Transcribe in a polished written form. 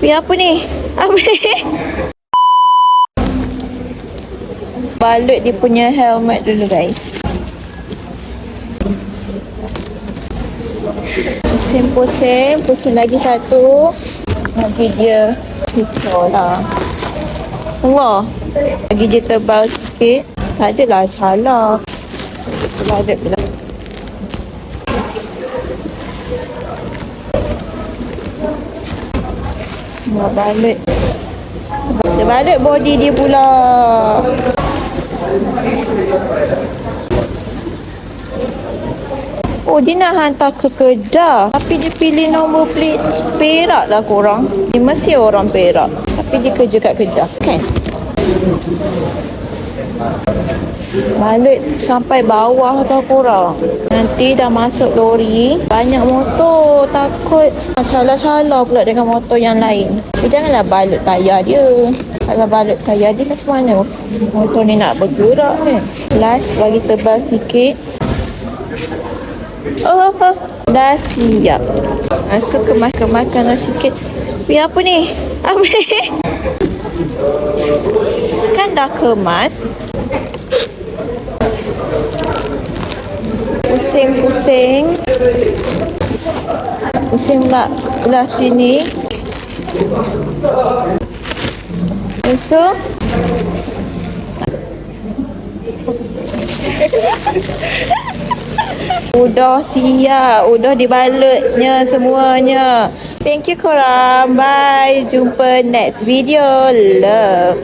Apa ni? Apa ni? Balut dia punya helmet dulu guys. Pusing lagi satu. Lagi dia secure lah. Allah. Lagi dia tebal sikit. Tak adalah calak. Balut pula. Balut. Terbalik body dia pula. Oh, dia nak hantar ke Kedah. Tapi dia pilih nombor plate Perak lah korang. Dia mesti orang Perak. Tapi dia kerja kat Kedah. Kan? Balut sampai bawah tau korang. Nanti dah masuk lori. Banyak motor. Takut salah-salah pula dengan motor yang lain. Janganlah balut tayar dia. Kalau balut tayar dia macam mana motor ni nak bergerak kan. Last bagi tebal sikit. Dah siap. Masuk kemas-kemaskan sikit. Apa ni? Apa ni? Kan dah kemas. Pusing pula belah sini. Itu udah siap, udah dibalutnya semuanya. Thank you korang. Bye. Jumpa next video. Love.